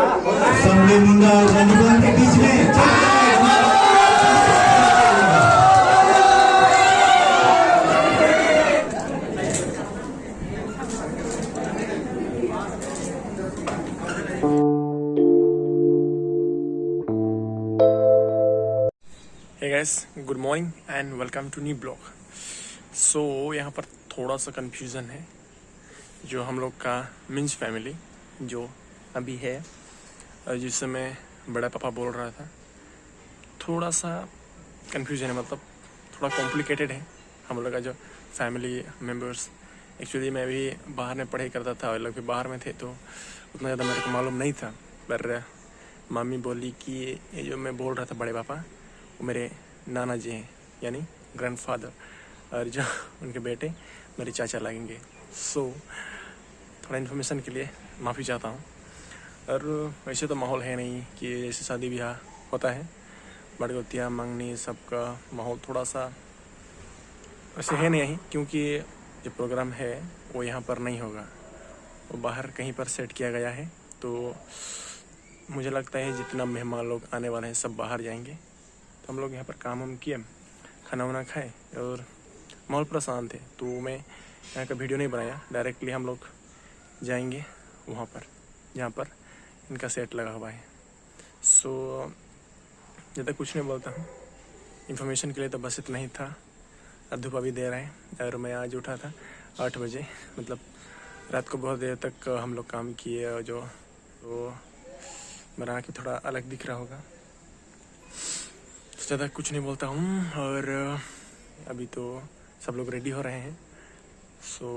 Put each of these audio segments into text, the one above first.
सबने मुंडा और रंगीबन के बीच में hey guys, good morning and welcome to new blog. So यहाँ पर थोड़ा सा कंफ्यूजन है। जो हम लोग का मिंज फैमिली जो अभी है और जिस समय बड़ा पापा बोल रहा था, थोड़ा सा कंफ्यूजन है, मतलब थोड़ा कॉम्प्लिकेटेड है हम लोग का जो फैमिली मेम्बर्स। एक्चुअली मैं भी बाहर में पढ़ाई करता था और लोग भी बाहर में थे, तो उतना ज़्यादा मेरे को मालूम नहीं था। पर मामी बोली कि ये जो मैं बोल रहा था बड़े पापा, वो मेरे नाना जी हैं, यानी ग्रैंडफादर, और जो उनके बेटे मेरे चाचा लगेंगे। सो थोड़ा इन्फॉर्मेशन के लिए माफ़ी चाहता हूँ। और वैसे तो माहौल है नहीं कि जैसे शादी ब्याह होता है, बड़गोतिया मंगनी सबका माहौल थोड़ा सा वैसे है नहीं, क्योंकि जो प्रोग्राम है वो यहाँ पर नहीं होगा, वो बाहर कहीं पर सेट किया गया है। तो मुझे लगता है जितना मेहमान लोग आने वाले हैं सब बाहर जाएंगे, तो हम लोग यहाँ पर काम वाम किए, खाना वाना खाए और माहौल पूरा शांत है। तो मैं यहाँ का वीडियो नहीं बनाया, डायरेक्टली हम लोग जाएंगे वहाँ पर जहाँ पर इनका सेट लगा हुआ है। सो ज़्यादा कुछ नहीं बोलता हूँ, इन्फॉर्मेशन के लिए तो बस इतना ही था। धूप अभी दे रहे हैं और मैं आज उठा था 8 बजे, मतलब रात को बहुत देर तक हम लोग काम किए। और जो तो मेरा आँखें थोड़ा अलग दिख रहा होगा, ज़्यादा कुछ नहीं बोलता हूँ। और अभी तो सब लोग रेडी हो रहे हैं, सो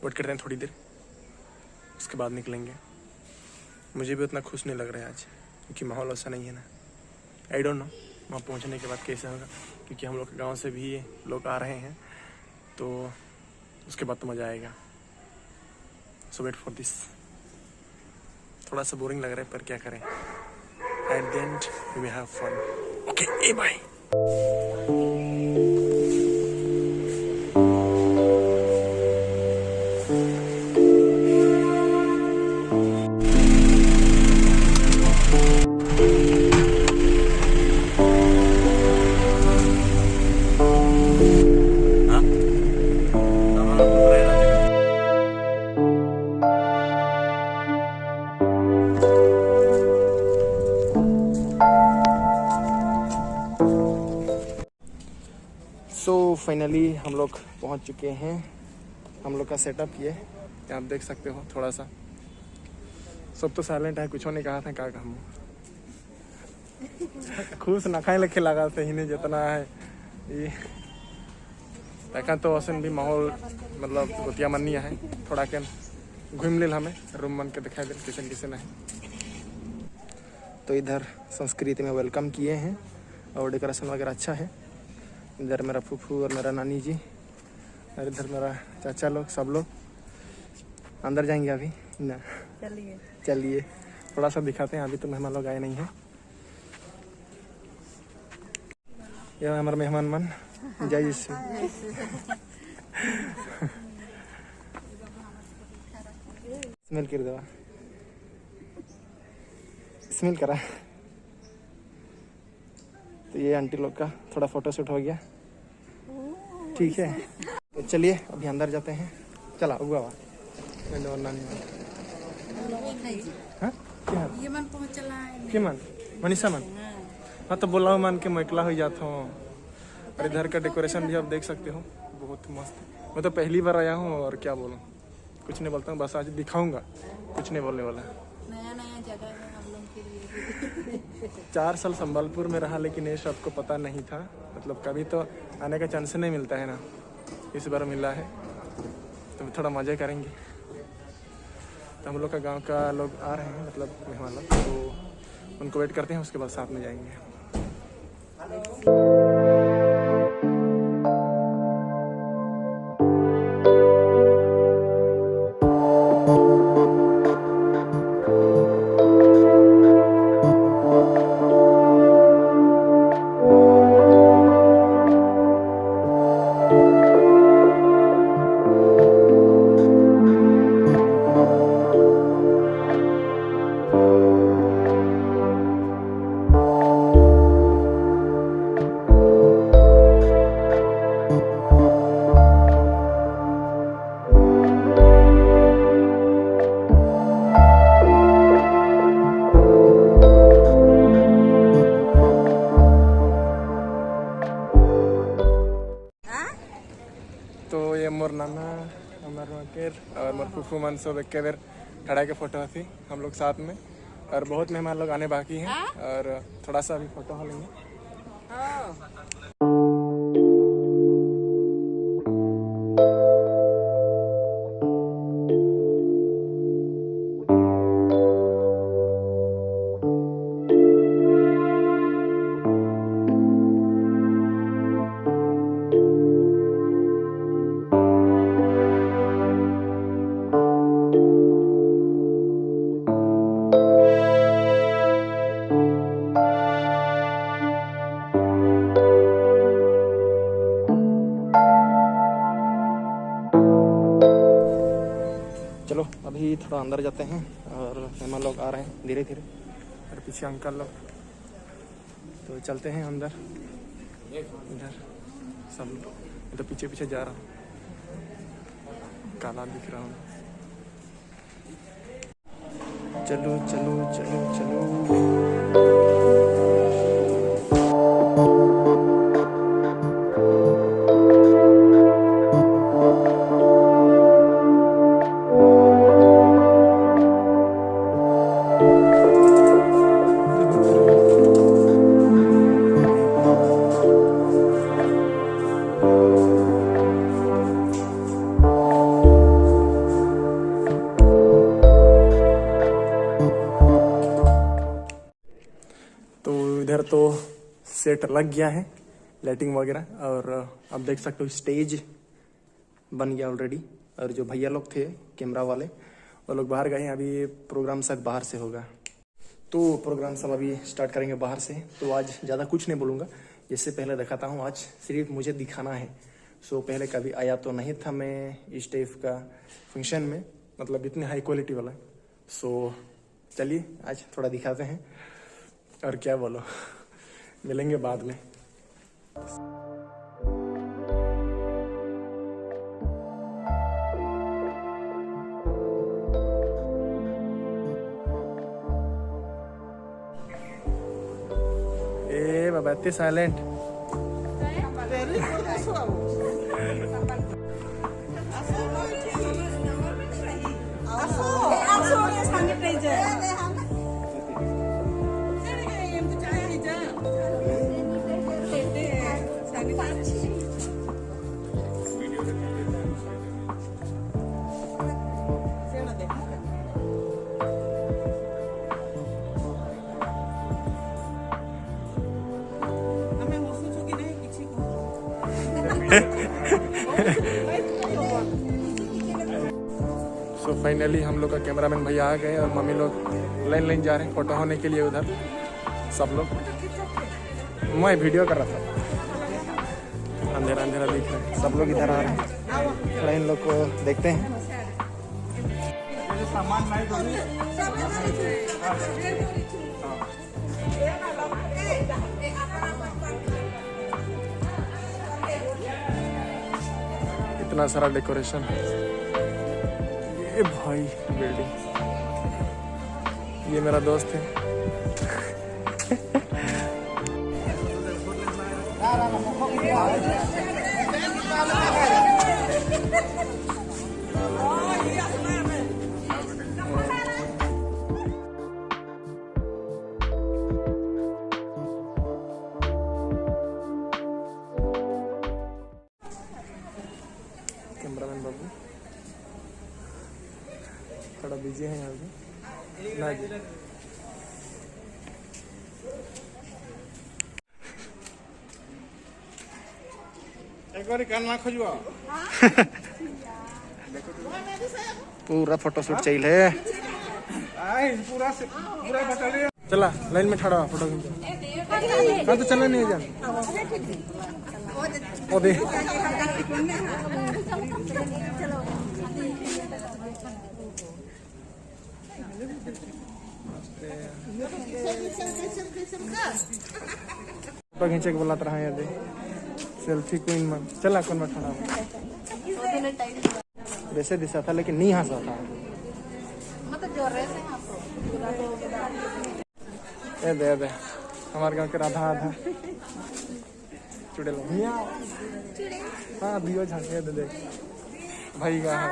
वेट करते हैं थोड़ी देर, उसके बाद निकलेंगे। मुझे भी उतना खुश नहीं लग रहा है आज, क्योंकि माहौल ऐसा नहीं है ना। आई डोंट नो वहाँ पहुँचने के बाद कैसे होगा, क्योंकि हम लोग के गांव से भी लोग आ रहे हैं, तो उसके बाद तो मज़ा आएगा। So wait for this. थोड़ा सा बोरिंग लग रहा है, पर क्या करें, at the end we will have fun. Okay, uh bye. So finally हम लोग पहुंच चुके हैं। हम लोग का सेटअप ये आप देख सकते हो। थोड़ा सा सब तो साइलेंट है, कुछ नहीं कहा था, क्या कहूँ। खुश ना खाए लखे लगा सही नहीं जितना है ये देखा, तो औसन भी माहौल मतलब गोतिया मनिया है। थोड़ा के घूम ले हमें रूम मन के दिखाई दे किसन किसन है। तो इधर संस्कृति में वेलकम किए हैं और डेकोरेशन वगैरह अच्छा है। इधर मेरा फूफू और मेरा नानी जी, और इधर मेरा चाचा लोग, सब लोग अंदर जाएंगे अभी ना। चलिए थोड़ा सा दिखाते हैं, अभी तो मेहमान लोग आए नहीं हैं। यह हमारा मेहमान मन जय श्री। स्मेल कर दवा, स्मेल करा। तो ये आंटी लोग का थोड़ा फोटो शूट हो गया, ठीक है। तो चलिए अभी अंदर जाते हैं। चला हुआ और नानी हाँ क्या मन पहुंचला है के मन मनीषा मन। हाँ तो बोला मान के मैं अकेला हो जाता हूँ। और इधर का डेकोरेशन भी आप देख सकते हो, बहुत मस्त। मैं तो पहली बार आया हूँ और क्या बोलूँ, कुछ नहीं बोलता हूँ, बस आज दिखाऊंगा, कुछ नहीं बोलने वाला। नया नया जगह है हम लोग के लिए। 4 साल संबलपुर में रहा, लेकिन ये सबको पता नहीं था, मतलब कभी तो आने का चांस नहीं मिलता है ना, इस बार मिला है तो थोड़ा मज़े करेंगे। तो हम लोग का गांव का लोग आ रहे हैं, मतलब मेहमान लोग, तो उनको वेट करते हैं, उसके बाद साथ में जाएंगे। फूमन सब एक बेर खड़ा के फोटो थी हम लोग साथ में, और बहुत मेहमान लोग आने बाकी हैं और थोड़ा सा अभी फोटो हो लेंगे। चलो अभी थोड़ा अंदर जाते हैं और मेहमान लोग आ रहे हैं धीरे धीरे, और पीछे अंकल लोग, तो चलते हैं अंदर। इधर सब लोग, मैं तो पीछे पीछे जा रहा हूँ, काला दिख रहा हूँ। चलो चलो चलो चलो। इधर तो सेट लग गया है, लाइटिंग वगैरह, और आप देख सकते हो स्टेज बन गया ऑलरेडी। और जो भैया लोग थे कैमरा वाले, वो लोग बाहर गए हैं, अभी प्रोग्राम शायद बाहर से होगा, तो प्रोग्राम सब अभी स्टार्ट करेंगे बाहर से। तो आज ज़्यादा कुछ नहीं बोलूँगा, जैसे पहले दिखाता हूँ, आज सिर्फ मुझे दिखाना है। सो पहले कभी आया तो नहीं था मैं इस टाइप का फंक्शन में, मतलब इतने हाई क्वालिटी वाला। सो चलिए आज थोड़ा दिखाते हैं, और क्या बोलो, मिलेंगे बाद में। ए बाबा इतने साइलेंट। सो फाइनली हम लोग का कैमरामैन भैया आ गए, और मम्मी लोग लाइन जा रहे हैं फोटो होने के लिए उधर। सब लोग, मैं वीडियो कर रहा था, अंधेरा अंधेरा दिख रहा है, सब लोग इधर आ रहे हैं। थोड़ा इन लोग को देखते हैं। इतना सारा डेकोरेशन, ये भाई बिल्डिंग, ये मेरा दोस्त है। कैमरामैन बाबू थोड़ा बिजी है यहाँ पे ना जी। एक बार करना खोजवा पूरा फोटोशूट चाहिए। चला लाइन में खड़ा फोटो खींचो। हाँ तो चलना नहीं जा ओ दे फोटो खींचे के बोला रहा है सेल्फी क्वीन में। चला कौन में खड़ा वैसे दिशा था लेकिन नहीं हंसा था। दे दे हमारे गांव के राधा आधा चुड़ैल। हाँ दियो झांके दे दे भाई का है।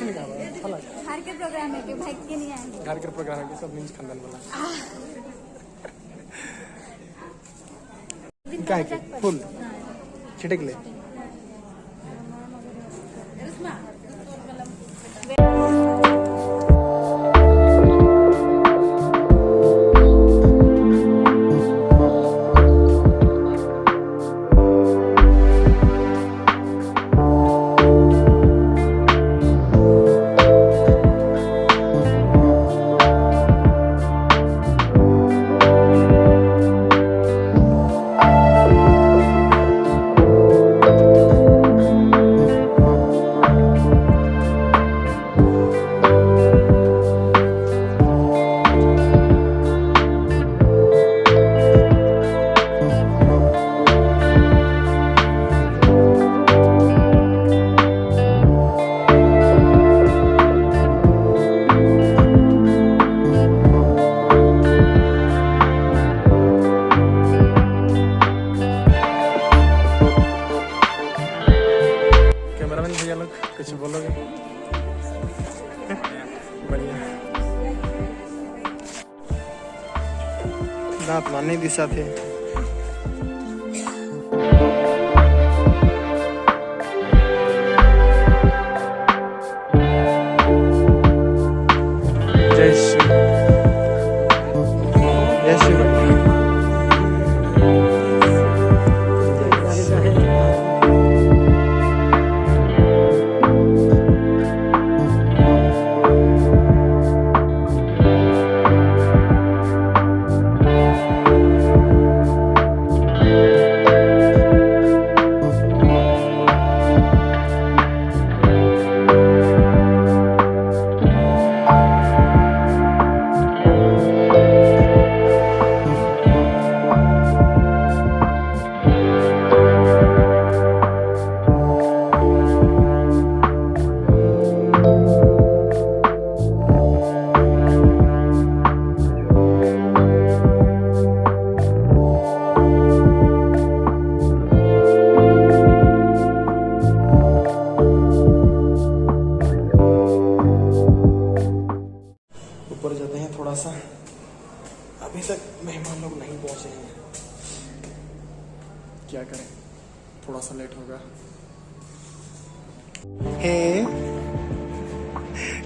कैसे नहीं कहा अच्छा लगा। घर के प्रोग्राम है कि भाई के नहीं आएंगे। घर के प्रोग्राम के सब मीन्स खानदान वाला क्या है कि फुल छिटक ले। कैमरामैन भैया लोग कुछ बोलोगे? बढ़िया दांत मारने दिशा थे। जय श्री जय श्री ऊपर जाते हैं थोड़ा सा। अभी तक मेहमान लोग नहीं पहुंचे हैं, क्या करें, थोड़ा सा लेट होगा। हे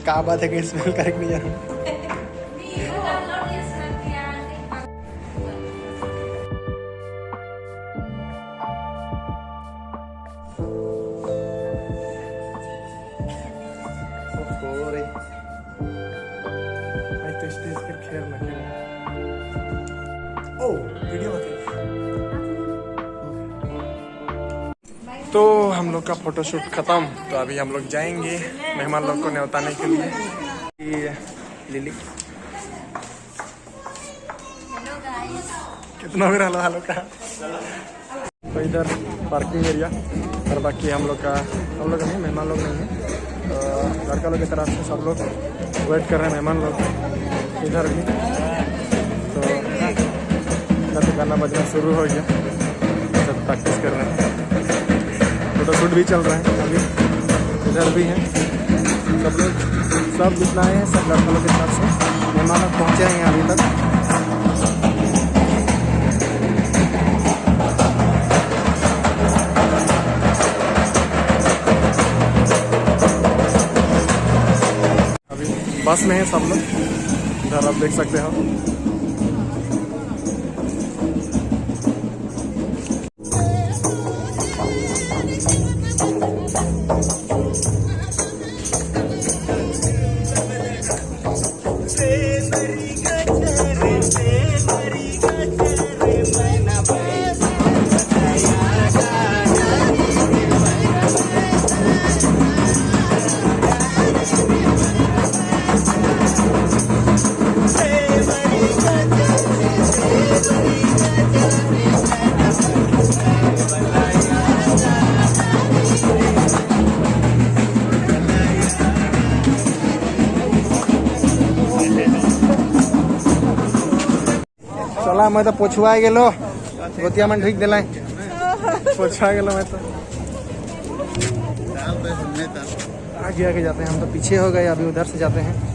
क्या बात है कि स्मेल करेक्ट नहीं जाना। स्टेज पर खेल ना खेल। ओ वीडियो तो हम लोग का फोटोशूट खत्म। तो अभी हम लोग जाएंगे मेहमान लोग को न्योताने के लिए। ये लिली कितना भी हेलो हेलो का। तो इधर पार्किंग एरिया और बाकी हम लोग नहीं, मेहमान लोग नहीं है। तो लड़का लोग की तरफ से सब लोग वेट कर रहे हैं मेहमान लोग। इधर भी तो इधर तो गाना बजना शुरू हो गया, सब प्रैक्टिस कर रहे हैं। फोटोशूट भी चल रहा है अभी। इधर भी हैं सब लोग, सब जितना है सब लड़का लोग की तरफ से मेहमान लोग पहुँचे हैं अभी तक। बस में है सब लोग, इधर आप देख सकते हो। चला मैं तो पोछुआ गेलो, गोतिया मन ठीक दिला पोछुआ गेलो मैं तो। आगे आगे जाते हैं, हम तो पीछे हो गए, अभी उधर से जाते हैं।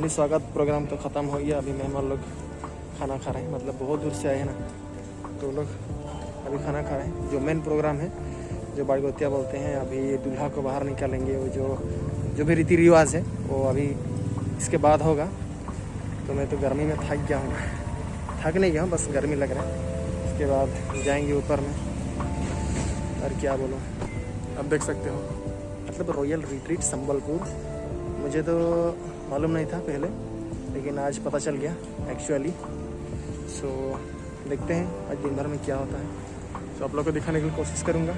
अभी स्वागत प्रोग्राम तो ख़त्म हो गया। अभी मेहमान लोग खाना खा रहे हैं, मतलब बहुत दूर से आए हैं ना, तो लोग अभी खाना खा रहे हैं। जो मेन प्रोग्राम है, जो बाड़गोतिया बोलते हैं, अभी दूल्हा को बाहर निकालेंगे। वो जो भी रीति रिवाज है वो अभी इसके बाद होगा। तो मैं तो गर्मी में थक गया हूँ, थक नहीं गया हूँ, बस गर्मी लग रहा है। इसके बाद जाएंगे ऊपर में, और क्या बोलूँ, अब देख सकते हो मतलब रॉयल रिट्रीट संबलपुर। मुझे तो मालूम नहीं था पहले, लेकिन आज पता चल गया एक्चुअली। सो देखते हैं आज दिन भर में क्या होता है। तो आप लोग को दिखाने की कोशिश करूँगा।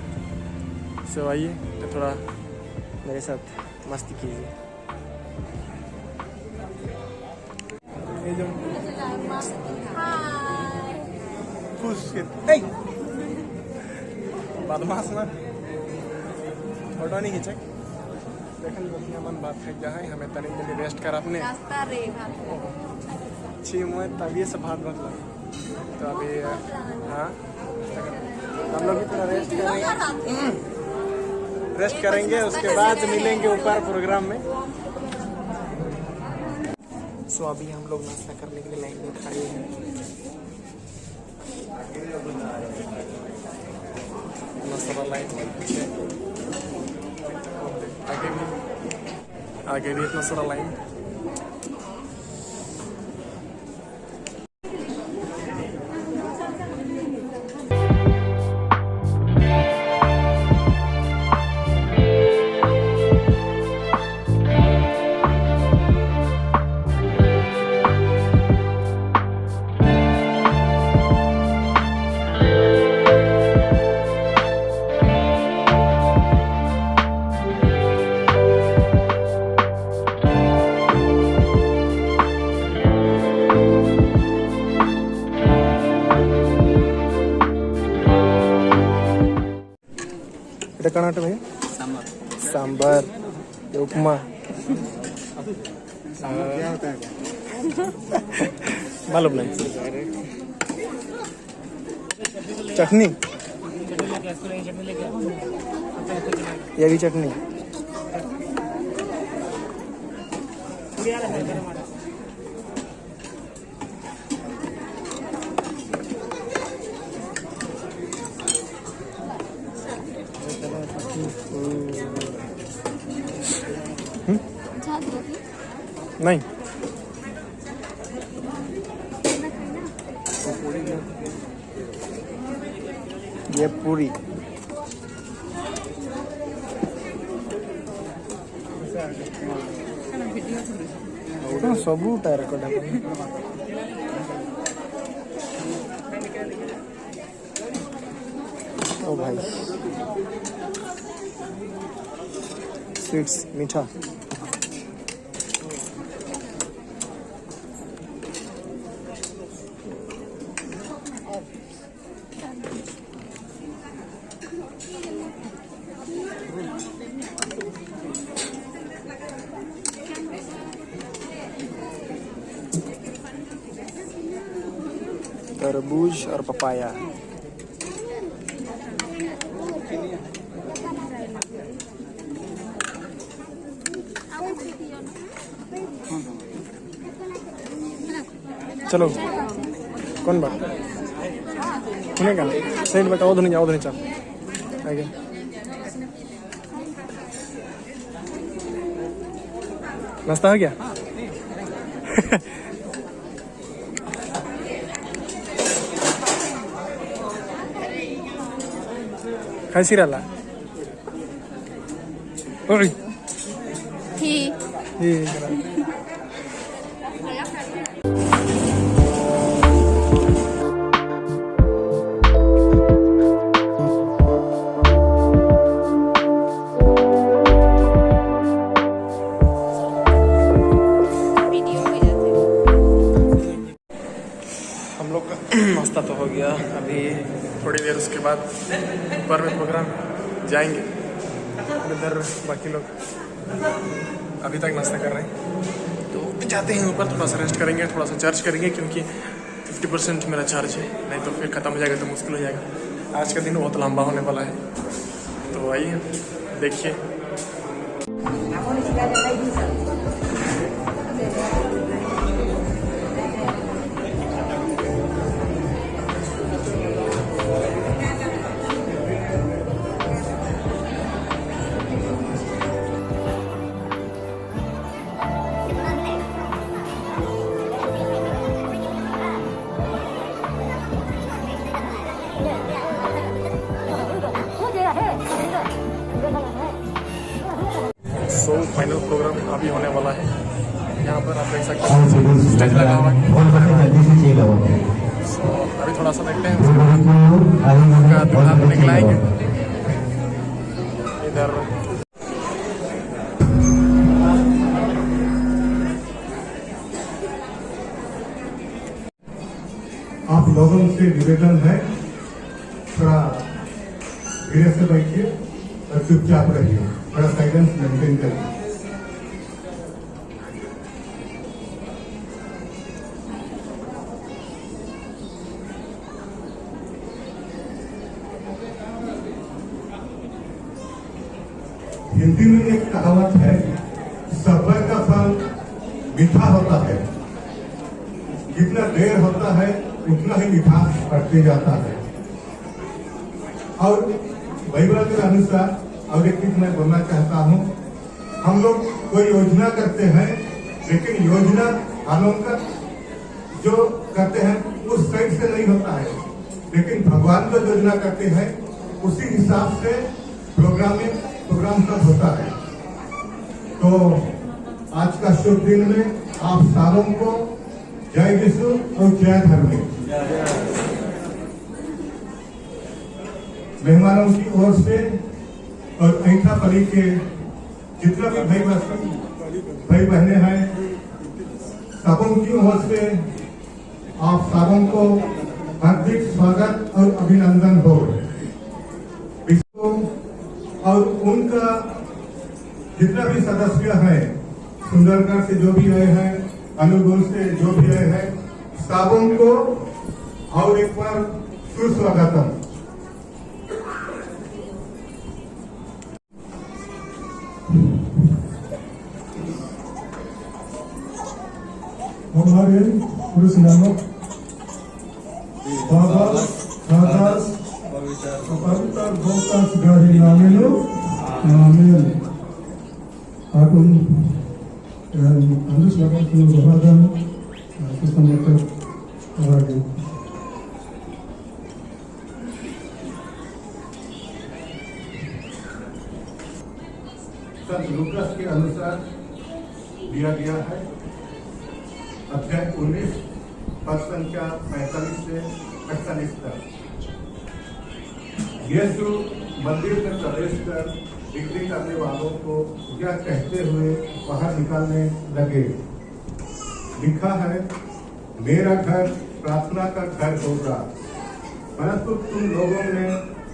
सो आइए तो थोड़ा मेरे साथ मस्ती कीजिए। बदमाश ना फोटो नहीं खींचे। देखल बढ़िया मन बात है क्या है, हमें तनिक दिन रेस्ट कर अपने नाश्ता रे भात अच्छी उम्र तभी से भात मतलब। तो अभी हाँ हम लोग भी थोड़ा रेस्ट करेंगे, उसके बाद मिलेंगे ऊपर प्रोग्राम में। सो अभी हम लोग नाश्ता करने के लिए लाइन में खड़े हैं। नाश्ता लाइन आगे भी इतना सारा लाइन। এটা কানাটা ভাই सांबर उपमा मालूम नहीं। चटनी, ये भी चटनी। नहीं ये पूरी सबू टायर को ओ भाई स्वीट्स मीठा। तरबूज और पपाया। चलो कौन बात सुनेगा सही बताओ। उधर नहीं जाओ, उधर नहीं चल आगे। नाश्ता हो गया? खाई रहा हम लोग का नाश्ता तो हो गया। अभी थोड़ी देर उसके बाद ऊपर में प्रोग्राम जाएंगे। इधर बाकी लोग अभी तक नाश्ता कर रहे हैं, तो जाते हैं ऊपर, थोड़ा सा रेस्ट करेंगे, थोड़ा सा चार्ज करेंगे, क्योंकि 50% मेरा चार्ज है, नहीं तो फिर ख़त्म हो जाएगा तो मुश्किल हो जाएगा। आज का दिन बहुत लंबा होने वाला है, तो आइए देखिए। फाइनल प्रोग्राम अभी होने वाला है। यहाँ पर आप देख सकते और हैं सिविल स्टेज लगा हुआ है। और बड़े जल्दी से चाहिए लोगों को सो अभी थोड़ा सा देखते हैं आगे दूल्हा को निकलाएंगे इधर। आप लोगों से निवेदन है थोड़ा धीरे से बैठिए और चुपचाप रहिए, थोड़ा साइलेंस मेंटेन करिए। हिंदी में एक कहावत है, सब्र का फल मीठा होता है। जितना देर होता है उतना ही मिठास बढ़ते जाता है। और बाइबल के अनुसार और एक चीज मैं बोलना चाहता हूँ, हम लोग कोई योजना करते हैं, लेकिन योजना हालांकि जो करते हैं उस साइड से नहीं होता है, लेकिन भगवान जो योजना करते हैं उसी हिसाब से प्रोग्राम सब होता है। तो आज का शुभ दिन में आप सारों को जय यीशु और जय धर्म। मेहमानों की ओर से और ऐठा पली के जितना भी भाई बहने हैं, सबों की ओर से आप सबों को हार्दिक स्वागत और अभिनंदन हो। और उनका जितना भी सदस्य हैं, सुंदरगढ़ से जो भी आए हैं, अनुगुण से जो भी आए हैं, सबों को और एक बार सुस्वागतम। हमारे पुरुष नामक बाबा दादास पवित्र गोतास गाड़ी नामेलो आमेन। Akun Andus lakukan perubahan sistem motor lagi. संत लूकास के अनुसार दिया गया है अध्याय 19 पद संख्या 45 से 48 तक। यीशु मंदिर में प्रवेश कर बिक्री करने वालों को यह कहते हुए बाहर निकालने लगे, लिखा है, मेरा घर प्रार्थना का घर होगा, परंतु तुम लोगों ने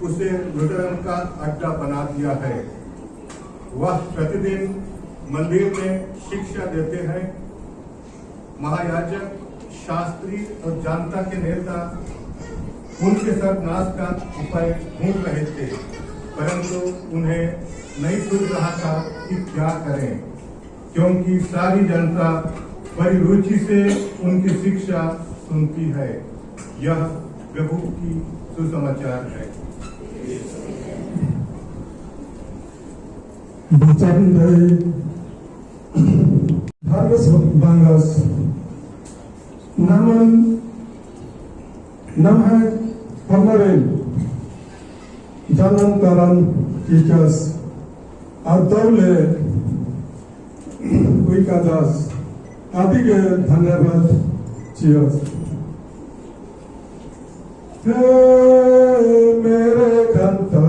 उसे लुटेरों का अड्डा बना दिया है। वह प्रतिदिन मंदिर में शिक्षा देते हैं। महायाजक, शास्त्री और जनता के नेता उनके सर्वनाश का उपाय ढूंढ रहे थे, परंतु उन्हें नहीं सूझ रहा था कि क्या करें, क्योंकि सारी जनता बड़ी रुचि से उनकी शिक्षा सुनती है। यह प्रभु की सुसमाचार है। Nama Pamarin Jalan Karan Teachers Adole Wikadas Adige Dhanyavad Cheers Mere Kanta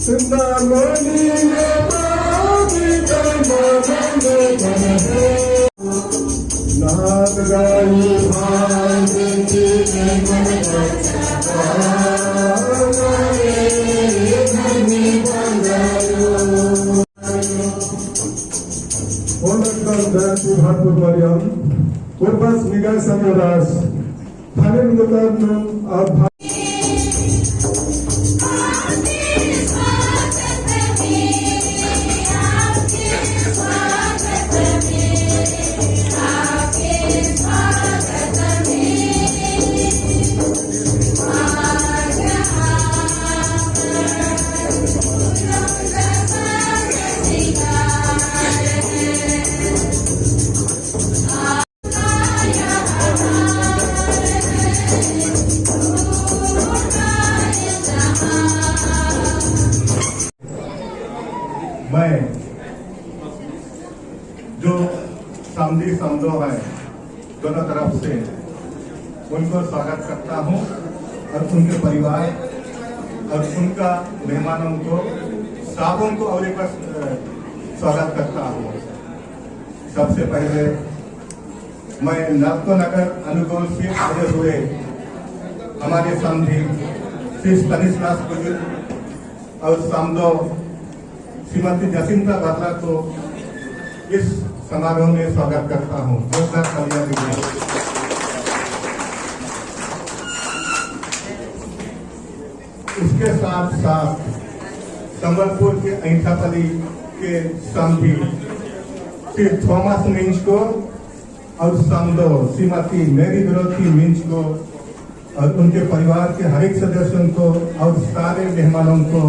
Sindamani नाद गाई भाग की Tuhanku Maryam, Urpas Nigai Sanyoras, Panen Mutarnum Abha. मैं जो समधी समझो है दोनों तरफ से उनको स्वागत करता हूं और उनके परिवार और उनका मेहमानों को साबों को और एक बार स्वागत करता हूं। सबसे पहले मैं नगर अनुगोल से आए हुए हमारे समधी श्री स्टनिस्लास बुजुर्ग और समझो श्रीमती जसिंता बात्रा को इस समारोह में स्वागत करता हूं। इसके साथ साथ संबलपुर के ऐठापली के समधी श्री थॉमस मिंच को और समझो श्रीमती मेरी विरोधी मिंच को और उनके परिवार के हर एक सदस्यों को और सारे मेहमानों को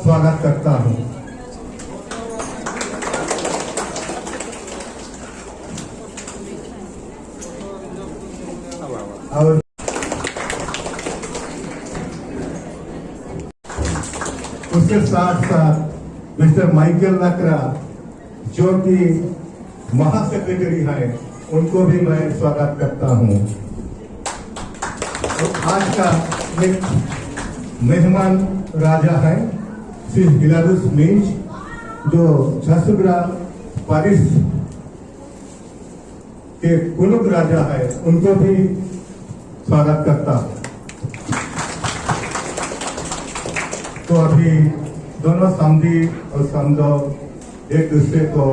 स्वागत करता हूं। और उसके साथ साथ मिस्टर माइकल लकरा जो कि महासेक्रेटरी है उनको भी मैं स्वागत करता हूं। और आज का एक मेहमान राजा है श्री हिलारुस मिंच जो झांसुगुड़ा पारिस के कुलुक राजा है उनको भी स्वागत करता हूं। तो अभी दोनों समधी और समझो एक दूसरे को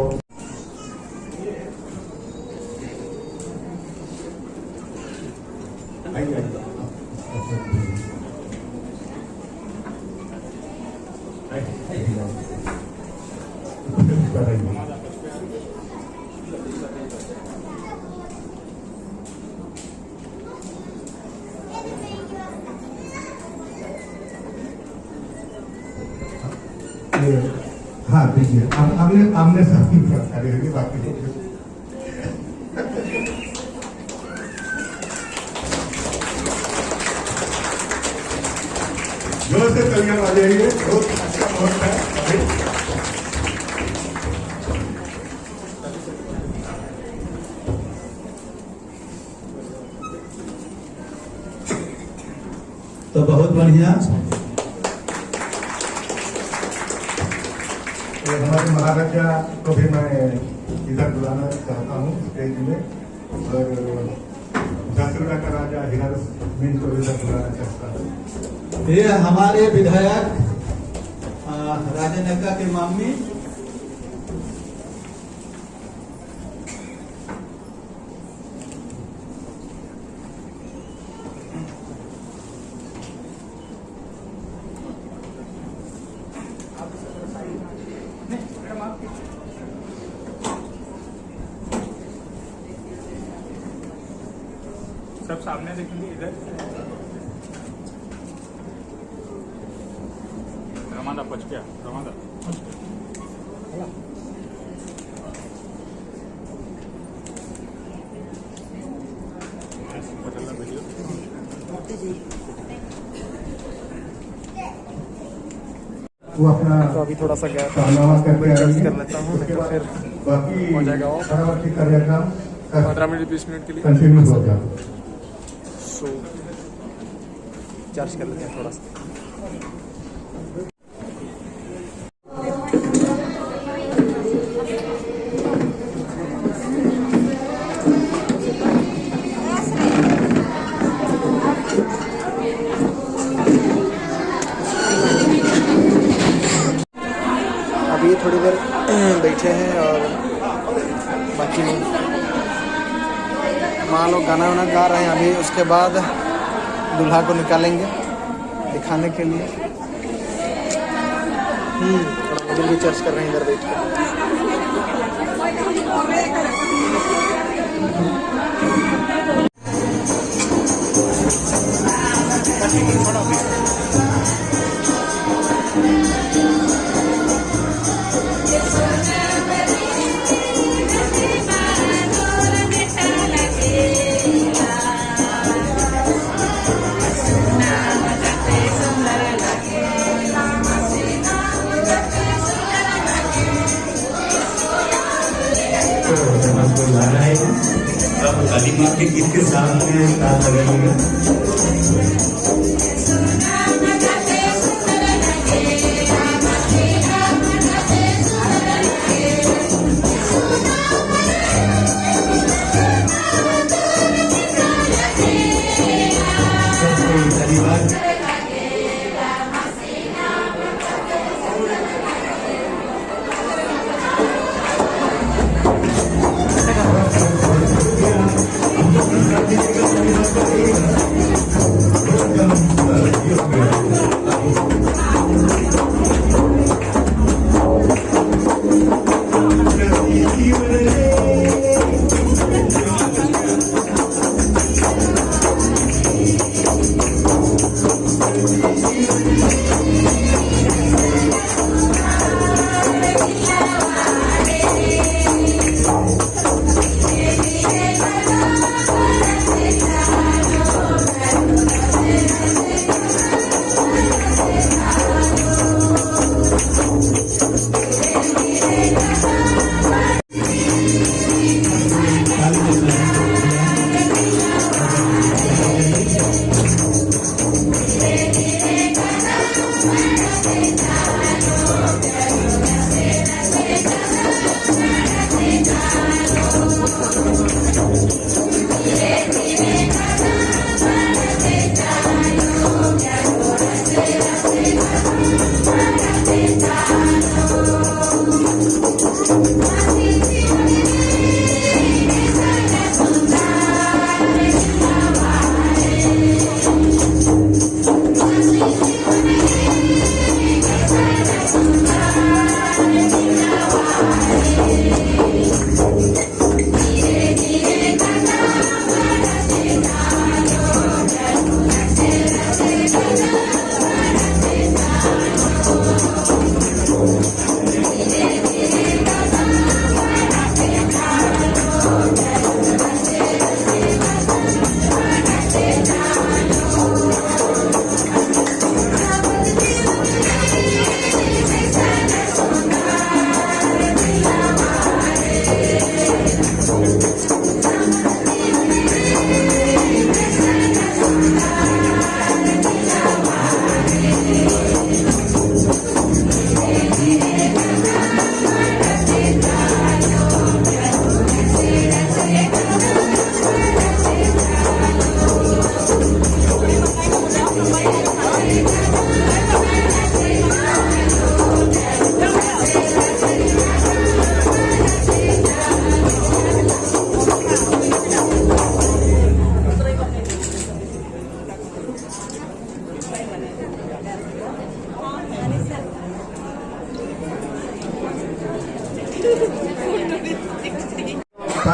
हाँ दीजिए हमने साथी करेंगे बाकी जोर से कलियां आ जाइए। बहुत अच्छा बहुत है। तो बहुत बढ़िया। हमारे महाराजा को भी मैं इधर बुलाना चाहता हूँ स्टेज में और झांसुगुड़ा का राजा हिलारुस मिंच को इधर बुलाना चाहता हूँ। ये हमारे विधायक राजा नक्का के मामी सब सामने देखेंगे इधर रमादा पच गया रमादा वो अपना तो अभी थोड़ा सा गैप पहनावा करके एडजस्ट आएंगे। कर लेता हूँ, नहीं तो फिर बाकी हो जाएगा और। परावर्ती कार्यक्रम 15 मिनट 20 मिनट के लिए कंटिन्यू होगा। सो चार्ज कर लेते हैं थोड़ा सा। अभी थोड़ी देर बैठे हैं और बाकी माँ लोग गाना वाना गा रहे हैं अभी। उसके बाद दूल्हा को निकालेंगे दिखाने के लिए। थोड़ा मोबाइल भी चार्ज कर रहे हैं इधर बैठ कर। काली माँ के गीत के साथ में ताल लगाइएगा।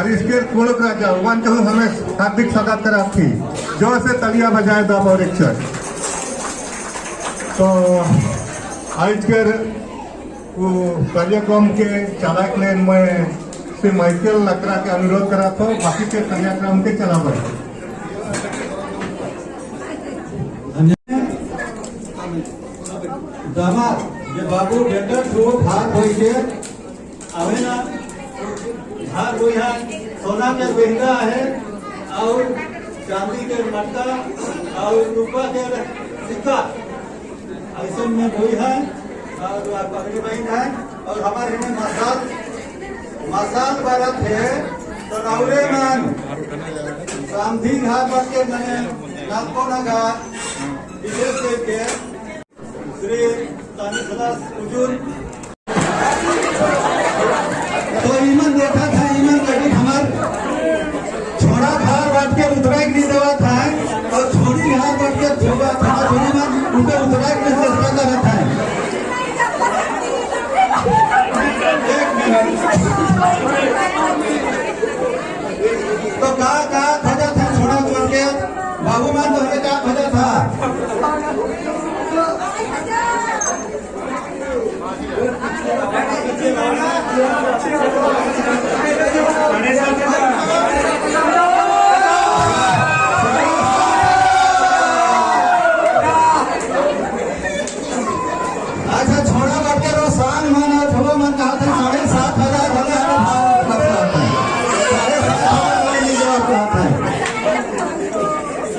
इसके पूर्ण राजा भगवान के हमें हार्दिक स्वागत करा थी जोर से तलिया बजाए दा परीक्षक। तो आज के कार्यक्रम के चालक ने मैं श्री माइकल लकड़ा के अनुरोध करा था बाकी के कार्यक्रम के चला बढ़े। दामाद ये बाबू बेटा जो भाग होई के आवे ना भाग होई है सोना के गहना है और चांदी के मटका और रूपा के सिक्का ऐसे में होई है और पगड़ी बहन है और हमारे में मसाल बारात है तो नवरे मन सामधी घाट के मैंने नाको नगा विशेष करके श्री तानिकदास उजुन अच्छा छोड़ा बात करो सांग माना छोड़ो मन कहा था 7,500 भले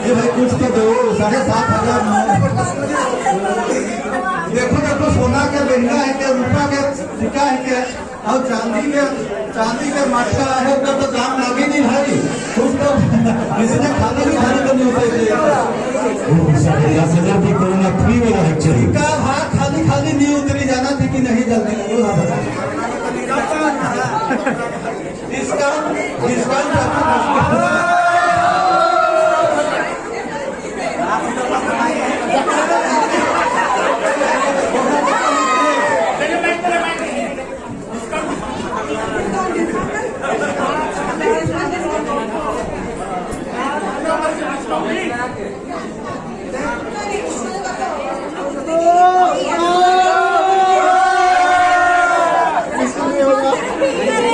ये भाई कुछ तो दो 7,500 देखो देखो सोना के लहंगा है क्या रूपा के सिक्का है क्या और चांदी के मटका है उसका तो दाम लगे नहीं भाई कुछ तो किसी ने खाने भी खाने को नहीं होता 10,000 की कोरोना फ्री वाला है एक्चुअली का हाथ खाली नहीं उतरी जाना थी कि नहीं जल्दी डिस्काउंट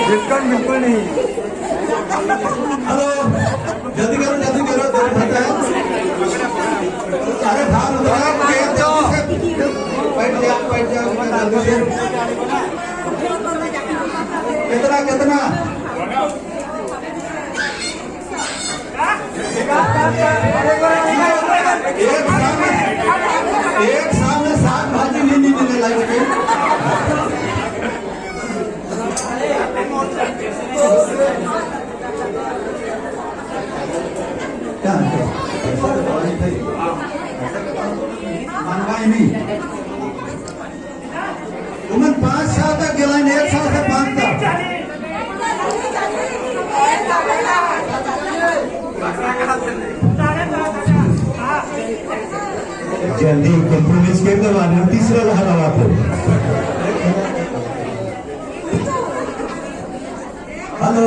डिस्काउंट बिल्कुल नहीं। हेलो जल्दी करो अरे भाग बैठ जाओ कितना एक सामने 7 भाजी नहीं मिलने लायक महंगाई नहीं तुमन 5 साल तक गेला 1 साल से 5 तक जल्दी कंप्रोमाइज कर दो तीसरा लहरा को हेलो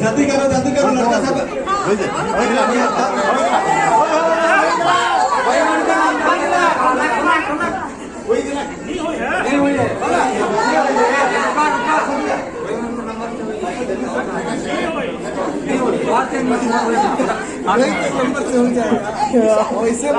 जल्दी करो लड़का सब वैसे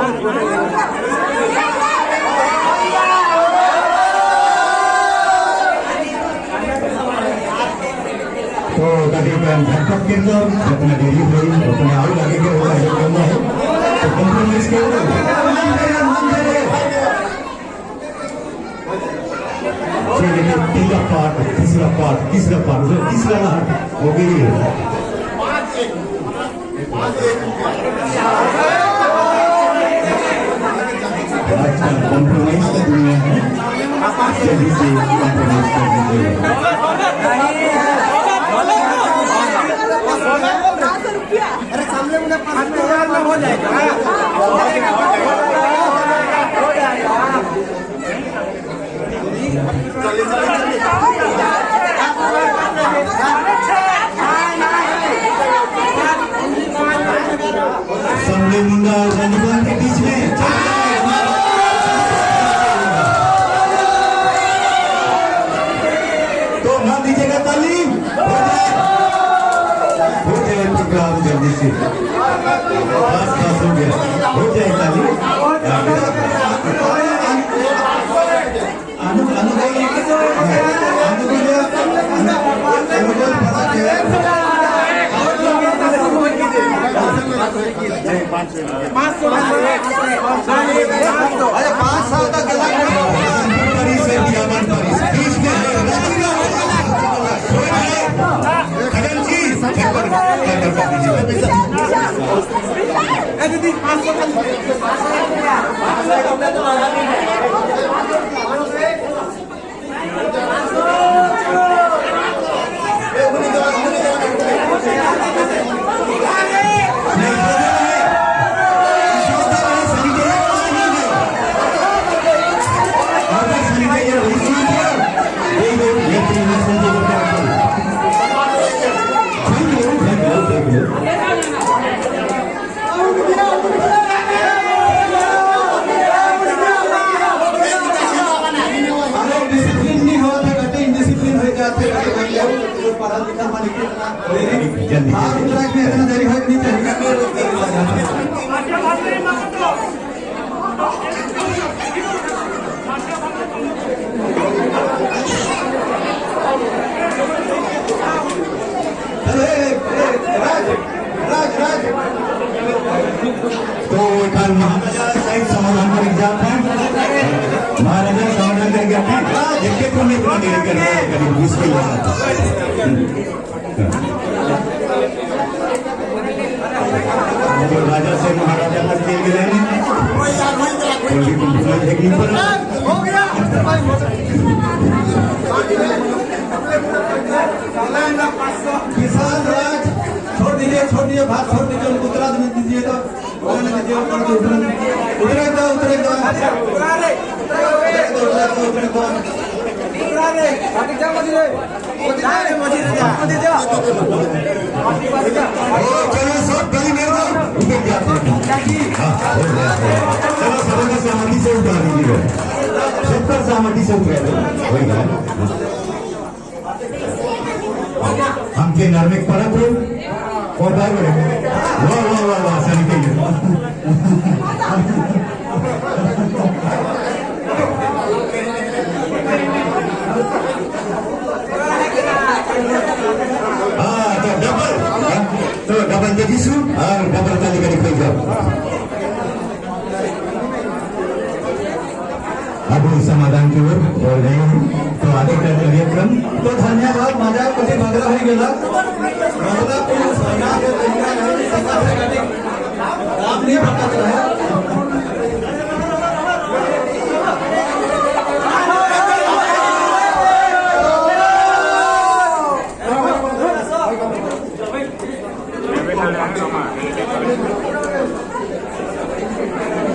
तो करीबन झटपट के अंदर जितना देरी हुई उतना और लगे के होगा जो करना है तो कंप्रोमाइज कर दो चलिए तीसरा पार्ट हो गई है आजकल कंप्रोमाइज का दुनिया है जल्दी से कंप्रोमाइज कर दीजिए अरे सामने मुझे 5,000 में हो जाएगा सामने मुंडा रंगीला के बीच में तो मान दीजिएगा तालीम हो जाए प्रोग्राम जल्दी से पास हो गया हो जाए तालीम अरे 5 साल तक जल्दी भार जल्दी उतरा के इतना देरी हो नहीं चाहिए। तो कल महाराजा सहित समाधान कर एग्जाम था, महाराजा समाधान कर गया था, देखिए तुम इतना देर कर रहे हैं, करीब 20 के बाद तो राजा से महाराजा का खेल गए हैं, हो गया किसान राज छोड़ दीजिए भात छोड़ दीजिए, उनको उतरा देने दीजिए, तो उतरेगा चलो सब गली में उतर जाते हैं, चलो सबका सहमति से उठा दीजिए, सबका सहमति से उठा दो, वही है हमके नर्मिक परत हो और बार बड़े वाह वाह वाह वाह सही कहिए। हाँ तो डबल जगिसु और डबल ताली का दिखाई जाओ। अब समाधान की ओर बढ़ रहे हैं, तो आगे का कार्यक्रम तो धन्यवाद। माझ्या कधी बघला होई गेला मला कोणी सोना के तरीका नहीं सका है, काम नहीं पता चला है।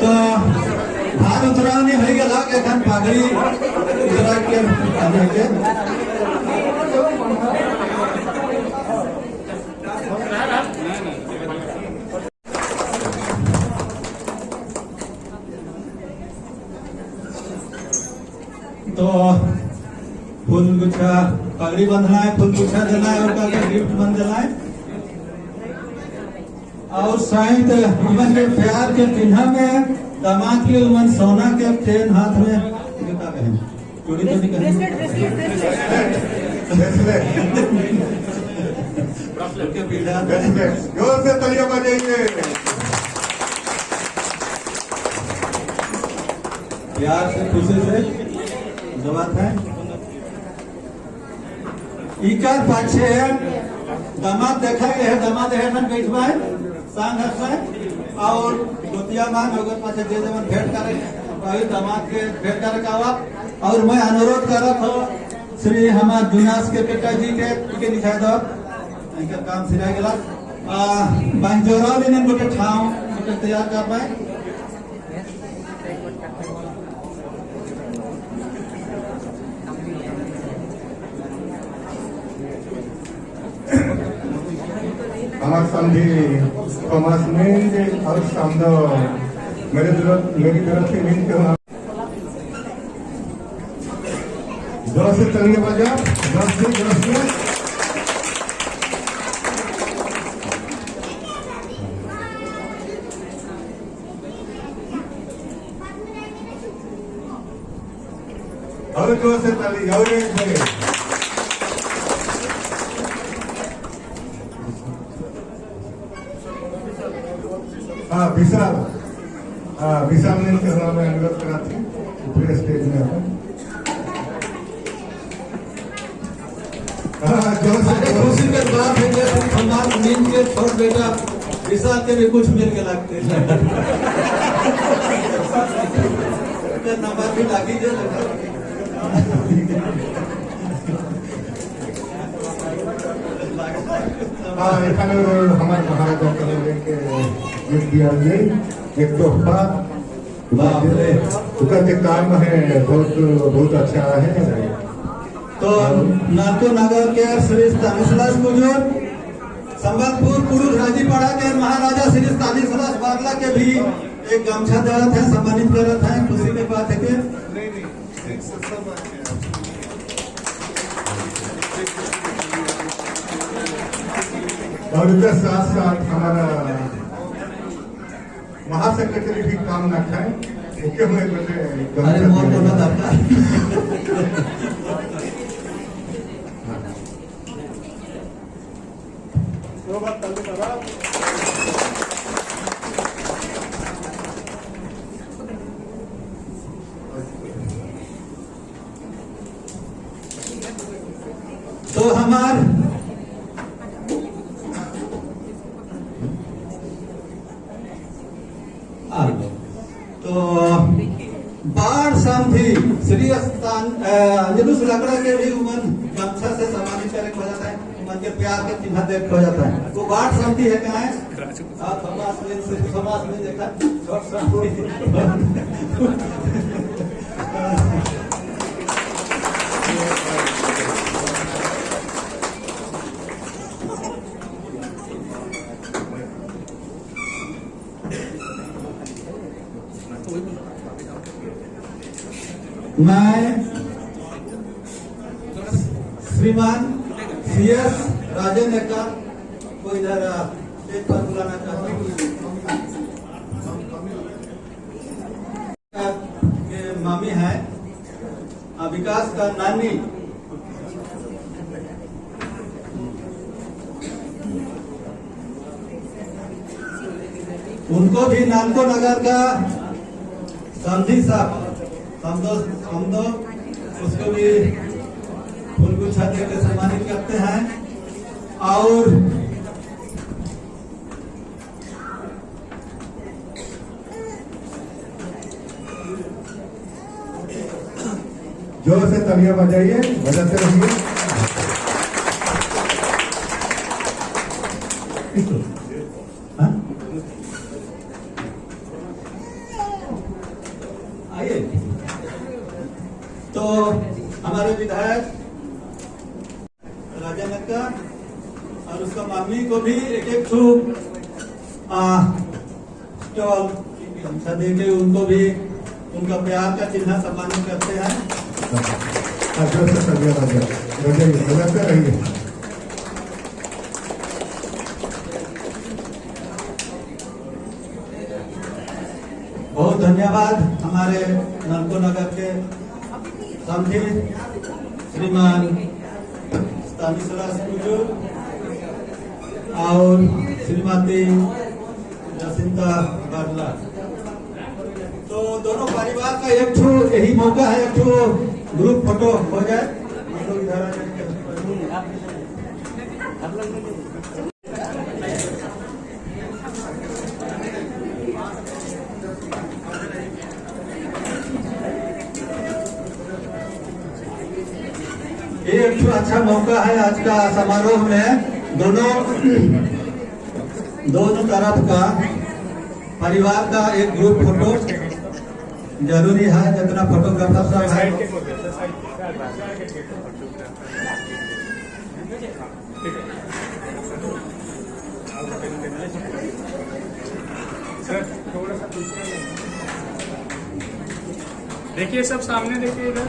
तो भार उतरावनी हो गेला के एखन पागड़ी उतरा के आने के तो फूल गुच्छा पगड़ी बंधना है, फूल गुच्छा देना है और का गिफ्ट बन देना है और शायद उमन के प्यार के चिन्ह में दामाद के उमन सोना के चेन हाथ में क्या कहें, चोरी तो नहीं कहें, जोर से तालियां बजाइए। प्यार से खुशी से जवाब है इकार पाछे दामाद देखा गया है, दामाद है ना बैठवा है सांग है और दोतिया मान होगा पाछे जे जवन भेंट करे वही दामाद के भेंट करे कावा। और मैं अनुरोध करत हो श्री हमार जुनास के पिताजी के लिखा दो इनका काम सिरा गेला बांजोरा लेने गोटे ठाव गोटे तैयार कर पाए। हमारे समझे थॉमस मिंज और सामने मेरी तरफ से मिंज के होना जोर से तालियां बजा, जोर से और जोर से ताली और एक जगह। हाँ विशाल ने कहना मैं अनुरोध करा थी पूरे स्टेज में खुशी के बात है कि हमारे नींद के छोट बेटा विशाल के भी कुछ मिल के लगते हैं नंबर भी लागी जो हाँ এখানে हमारे महाराजा करेंगे के गिफ्ट दिया गया एक तोहफा उसका जो काम है बहुत अच्छा है। तो नातो नगर के श्री स्तानिस्लास कुजूर संबलपुर पुरुष राजीपाड़ा के महाराजा श्री स्तानिस्लास बागला के भी एक गमछा देवत है, सम्मानित करत है। खुशी की बात है कि और इसके साथ साथ हमारा महासेक्रेटरी भी काम न खाए, ओके हुए बेटे। अरे मोर बोला दरकार तो हमार तो बाढ़ समधी श्री स्थान अंजलूस लकड़ा के भी उमन गमछा से सम्मानित करके हो जाता है, उमन के प्यार के चिन्ह देख हो जाता है। वो बाढ़ समधी है कहाँ है? आप समाज में देखा छोट मैं श्रीमान CS राजेंद्र का को इधर स्टेज पर बुलाना चाहता हूँ। के मामी है विकास का नानी, उनको भी नानको नगर का समधी साहब हम दो उसको भी फूल गुच्छा देकर सम्मानित करते हैं। और जोर से तालियां बजाइए, बजाते रहिए। हाँ? आइए। तो हमारे विधायक राजा नक्का और उसका मामी को भी एक छूप स्टॉल गमछा देके उनको भी उनका प्यार का चिन्ह सम्मानित करते हैं। जोर से तालियां बजाइए, बजाते रहिए। बहुत धन्यवाद हमारे नानको नगर के समधी श्रीमान स्तानिस्लास कुजू और श्रीमती जसिंता बारला। तो दोनों परिवार का एक ठो यही मौका है, एक ठो ग्रुप फोटो हो जाए। हम लोग इधर आ जाएंगे। ये एक अच्छा मौका है आज का समारोह में दोनों तरफ का परिवार का एक ग्रुप फोटो जरूरी है। जितना फोटोग्राफर सब है देखिए, सब सामने देखिए इधर।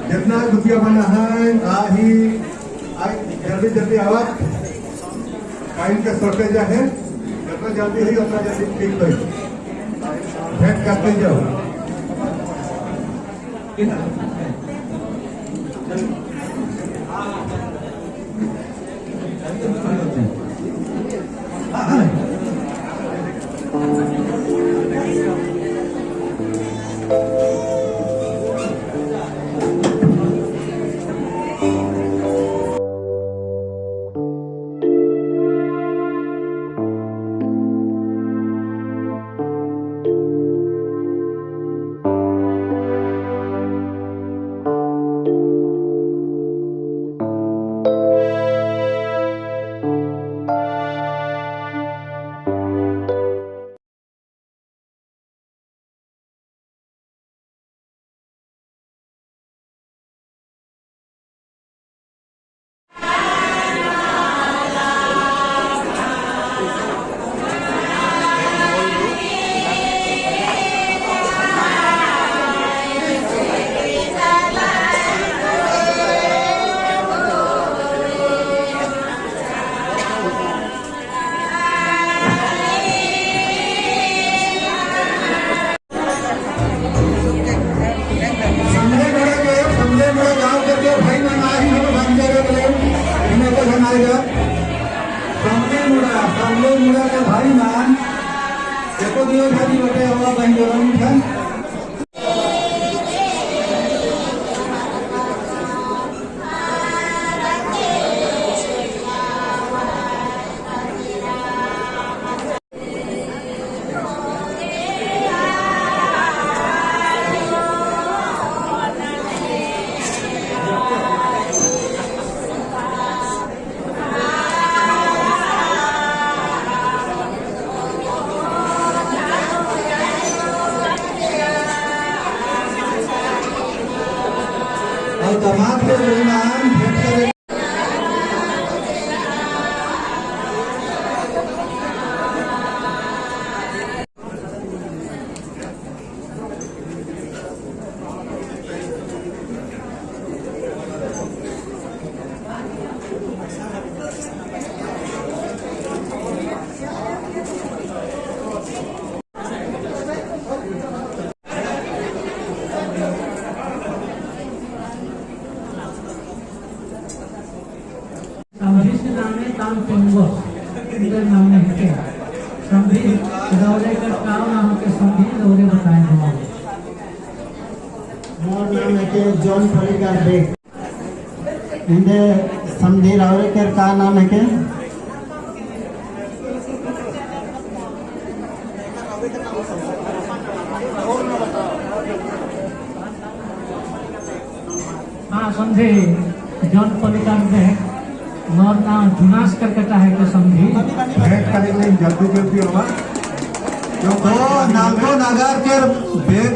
जितना रुपया बना है जल्दी जल्दी आवाज, टाइम का शॉर्टेज है, जितना जल्दी है उतना जल्दी ठीक है, भेंट करते जाओ। lain orang kan. और दामाद के मेहमान भेंट करें। समधी से नामे ताम पेंगो इधर नाम है के समधी दौरे का काम नाम के समधी दौरे बताए हम मोर नाम है के जॉन फरीकार बेग इंदे समधी दौरे का का नाम है के हाँ समझे जॉन फरीकार बेग मोर नाम जुनास करकटा है के समझी भेंट करेंगे जल्दी जल्दी होगा तो नालको नागर के बेग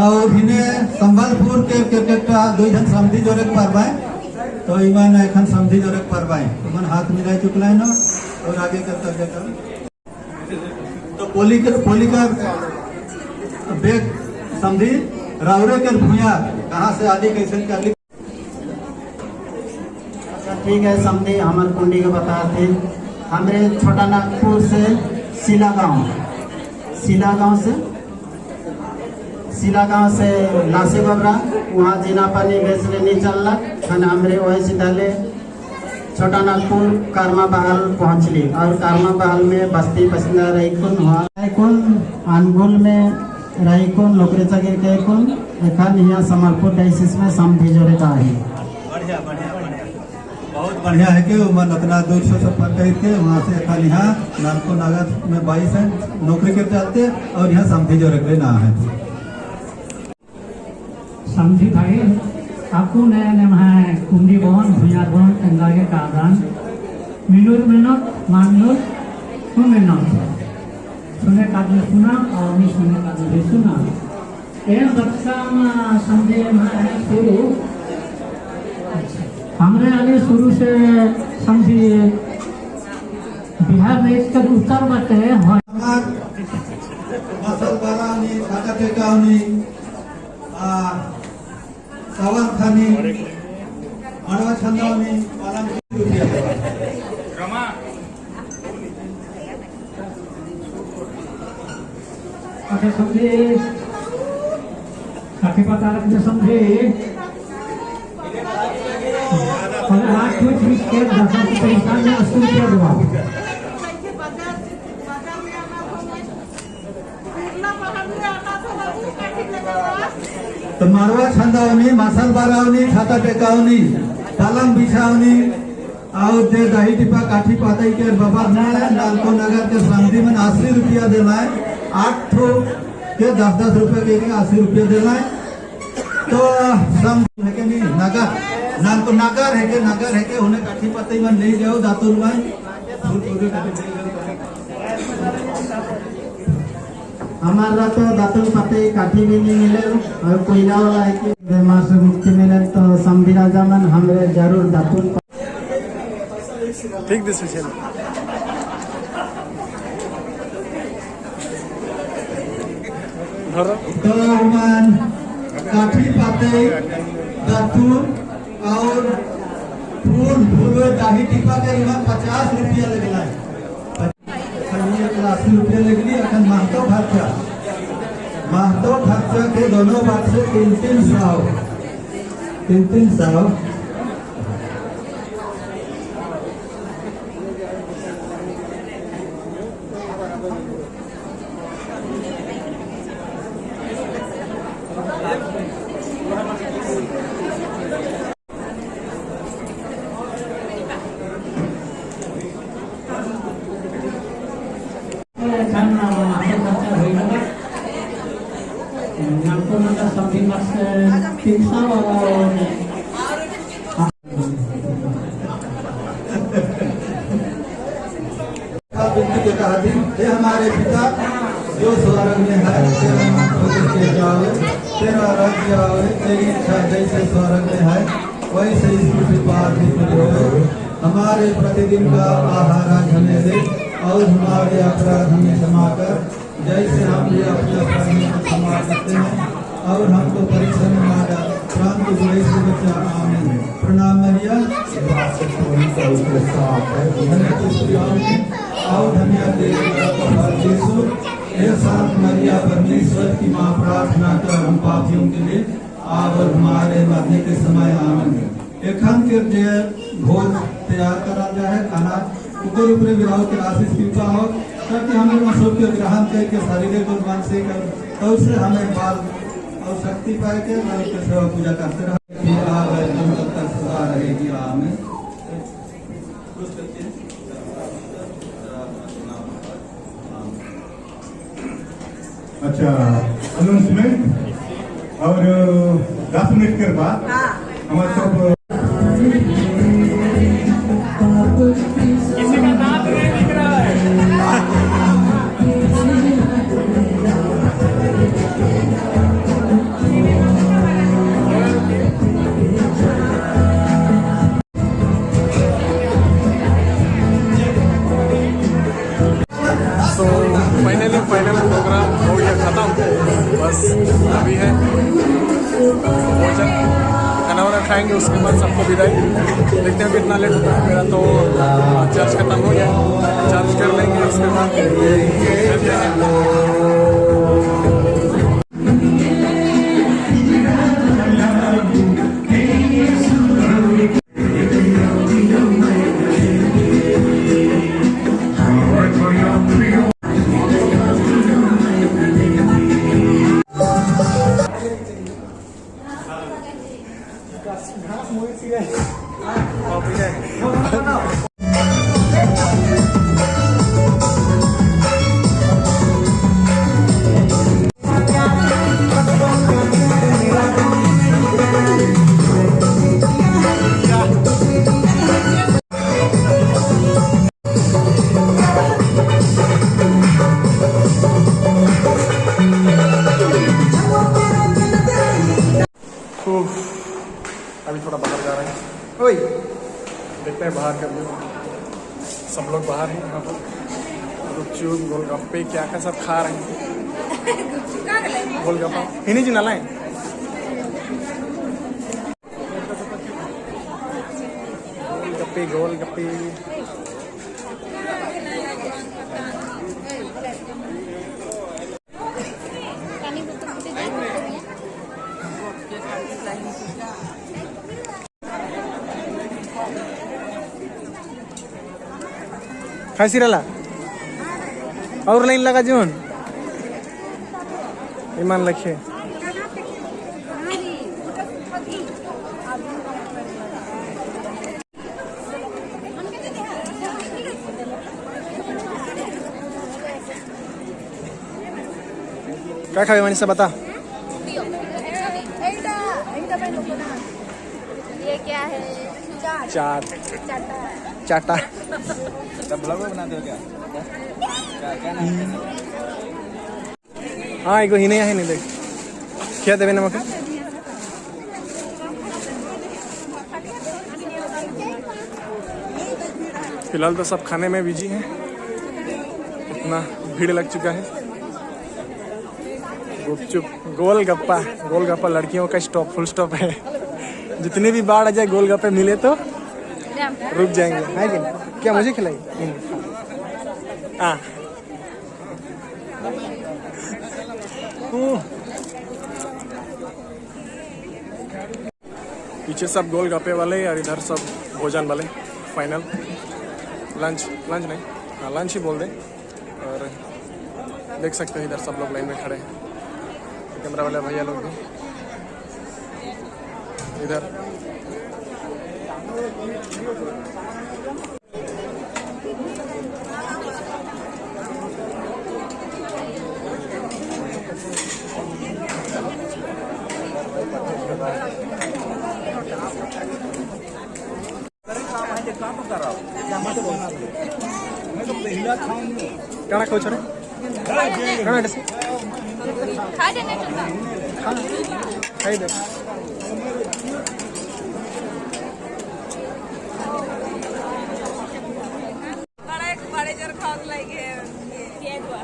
और इन्हें संबलपुर के केटा दो जन समझी जोरे परवाए तो इमान एखन समझी जोरे परवाए तुमन हाथ मिलाए चुकला न और आगे कर्तव्य कर तो पोली का बेग समझी रावरे के भूया कहाँ से आदि कैसे कर ठीक है समझे हमारे कुंडी को बताते हमारे छोटा नागपुर से सिला गांव से लासे बबरा वहाँ जीना पानी गैस लेने चलना खाना हमारे वही सीधाले छोटा नागपुर कारमा बहाल पहुँचली और कारमा बहाल में बस्ती पसंदा रहीकुन हुआ रहीकुन अनगुल में रहीकुन लोकरे चगिर कहीकुन एखन यहाँ संबलपुर डायसिस में समझी जोरे का है। बढ़िया बढ़िया बहुत बढ़िया है कि उमन उतना दूर से सफर करके वहाँ से खाली यहाँ नालको नागर में 22 है नौकरी के चलते और यहाँ समझी जो रख ना है समझी भाई आपको नया नाम है कुंडी भवन भुयार भवन कंगागे का आदान मिनूर मिनट मानूर मिनट सुने का भी सुना और नहीं सुने का भी सुना ये बच्चा समझे है शुरू हमारे आगे शुरू से समझिए बिहार में इसका उत्तर बात है मसल बारानी खाटा टेकावनी सवन खानी अड़वा छंदावनी अच्छा समझे काफी पता रखते समझे और आज कुछ भी के 10 पैसा में 80 रुपया दुआ तो मारवा छंदावनी मसल बारावनी खाता टेकावनी पलंग बिछावनी और दे दही टिपा काठी पातई के बाबा नालको नगर के समझी में 80 रुपया देना है 8 ठो के 10-10 रुपये के 80 रुपया देना है तो सम है के नहीं नालको नगर है के उन्हें काठी पातई में ले जाओ दातुर में हमारा तो दातुल पते काठी भी नहीं मिले और कोयला वाला है कि बीमार से मुक्ति मिले तो समझी राजा मन हमें जरूर दातुल Take this Michelle. तो मन काठी पाते दातुल और फूल दाही टिपा के यहाँ 50 रुपया लगला है 80 रुपया लगली अखन महतो खर्चा के दोनों बात से 300 शिक्षा और विनती के कहा थी, हे हमारे पिता जो स्वर्ग में है, तेरा नाम पवित्र जावे, तेरा राज्य आवे, तेरी इच्छा जैसे स्वर्ग में है वैसे इस पृथ्वी पर भी हो। हमारे प्रतिदिन का आहार आज हमें दे और हमारे अपराध हमें क्षमा कर जैसे हम भी अपने अपराधियों को क्षमा करते हैं और हमको परीक्षा में ना डाल, प्राण को बुराई से बचा। आमीन। प्रणाम मरिया, और धन्य यीशु, हे शांत मरिया परमेश्वर की माँ, प्रार्थना कर हम पापियों के लिए आप और हमारे मरने के समय। आमीन। एखन के जे भोज तैयार करा जाए, खाना ऊपर ऊपर विराव के आशीष कृपा हो, ताकि हमें सबके ग्रहण करके शारीरिक और मानसिक तो से हमें बाल और शक्ति पाए के सेवा पूजा करते रहे। सदा रहेगी। आमीन। अच्छा, अनाउंसमेंट और 10 मिनट के बाद हमारे सब किसी का दांत नहीं दिख रहा है। फाइनल प्रोग्राम हो गया खत्म, बस अभी है भोजन, खाना वाना खाएंगे, उसके बाद सबको विदाई। देखते हैं कितना लेट होता है। मेरा तो चार्ज खत्म हो गया, चार्ज कर लेंगे, उसके बाद चलते हैं। अभी थोड़ा बाहर जा रहे हैं। ओए देखते हैं बाहर कर सब लोग बाहर हैं। यहाँ पर गुपचुप गोलगप्पे क्या क्या सब खा रहे हैं। गोलगप्पा हिनी जी नालाएं गोलगप्पे गोलगप्पे। खासी रला और लाइन लगा जोन ईमान लखे। क्या खावे मनीषा बता। ये क्या है? चाट चाटा ब्लॉग बना दो क्या? हाँ एगो ही नहीं है, नहीं देख क्या देवे नमक। फिलहाल तो सब खाने में बिजी हैं, इतना भीड़ लग चुका है। गुपचुप गोलगप्पा गोलगप्पा लड़कियों का स्टॉप, फुल स्टॉप है। जितनी भी बाढ़ आ जाए गोलगप्पे मिले तो रुक जाएंगे, है कि नहीं? क्या मुझे खिलाई? हाँ पीछे सब गोलगप्पे वाले और इधर सब भोजन वाले। फाइनल लंच नहीं, हाँ लंच ही बोल दे। और देख सकते हो इधर सब लोग लाइन में खड़े हैं, कैमरा वाले भैया लोग भी इधर। कणा खोज रे कणा डसे खा देने चलता खाई दे बड़े जोर खाओ लाइक ये दुआ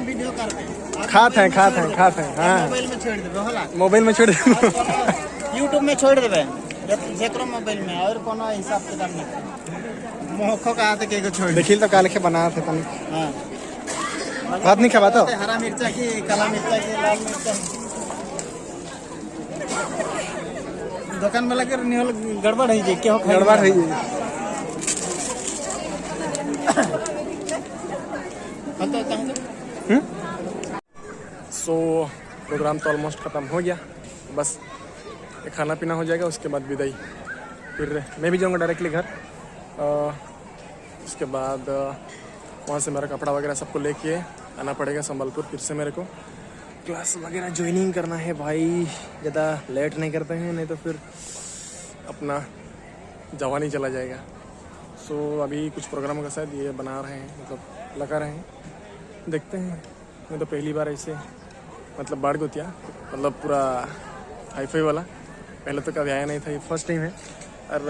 वीडियो कर खाते हैं हाँ मोबाइल में छोड़ देबे होला मोबाइल में छोड़ दे यूट्यूब में छोड़ देबे जेकरो मोबाइल में और कोनो हिसाब से करने मोखो का हाथ के छोड़ देखिल तो काल के बना थे तनी हां भात नहीं खावा तो हरा मिर्चा की काला मिर्चा की लाल मिर्चा दुकान वाला के निहल गड़बड़ है जे के हो गड़बड़ है तो कहां सो प्रोग्राम तो ऑलमोस्ट ख़त्म हो गया, बस ये खाना पीना हो जाएगा, उसके बाद विदाई। फिर मैं भी जाऊंगा डायरेक्टली घर। उसके बाद वहाँ से मेरा कपड़ा वगैरह सबको लेके आना पड़ेगा संबलपुर। फिर से मेरे को क्लास वगैरह ज्वाइनिंग करना है भाई। ज़्यादा लेट नहीं करते हैं, नहीं तो फिर अपना जवानी चला जाएगा। सो अभी कुछ प्रोग्रामों का शायद ये बना रहे हैं, मतलब लगा रहे हैं, देखते हैं। मैं तो पहली बार ऐसे मतलब बाढ़ गोतिया मतलब पूरा हाईफाई वाला पहले तो कभी आया नहीं था, ये फर्स्ट टाइम है। और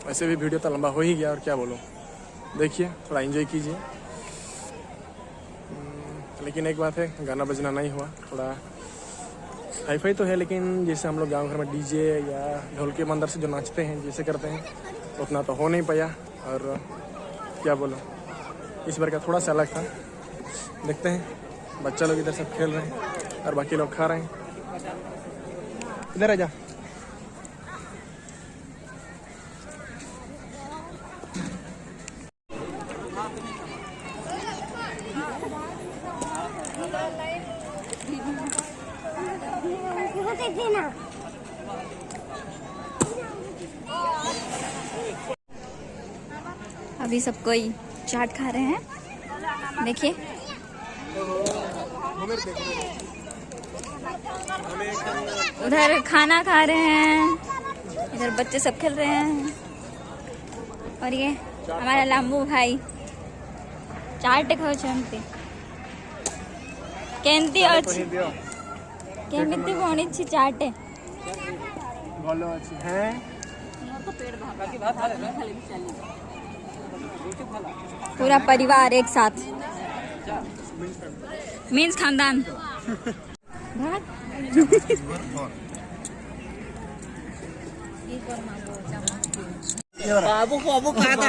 वैसे भी वीडियो तो लंबा हो ही गया, और क्या बोलूँ। देखिए थोड़ा एंजॉय कीजिए। लेकिन एक बात है, गाना बजना नहीं हुआ। थोड़ा हाईफाई तो है, लेकिन जैसे हम लोग गांव घर में डीजे या ढोल के मंदिर से जो नाचते हैं, जैसे करते हैं, उतना तो हो नहीं पाया। और क्या बोलूँ, इस बार का थोड़ा सा अलग था। देखते हैं, बच्चा लोग इधर सब खेल रहे हैं और बाकी लोग खा रहे हैं। इधर आ जा। अभी सब कोई चाट खा रहे हैं, देखिए। उधर खाना खा रहे हैं, इधर बच्चे सब खेल रहे हैं, और ये हमारा लाम्बू भाई चाट खाओ चमते केंती अछि केमिति बनी छी चाट भलो अछि हैं। पूरा परिवार एक साथ, मीन्स खानदान। बाबू बाबू कहा था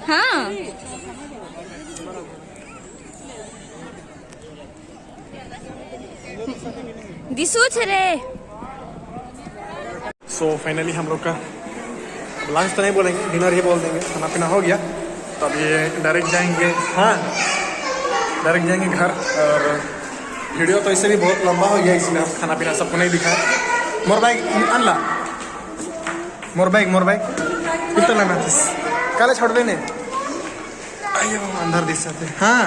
हाँ दिसू रे। सो फाइनली हम लोग का लंच तो नहीं बोलेंगे, डिनर ही बोल देंगे। खाना पीना हो गया, तो अब ये डायरेक्ट जाएंगे, हाँ डायरेक्ट जाएंगे घर। और वीडियो तो इससे भी बहुत लंबा हो गया, इसलिए हम खाना पीना सबको नहीं दिखाया। मोर बैग अनला, मोर बैग कितना ना काले छोड़ देने। अयो अंदर दिस जाते, हाँ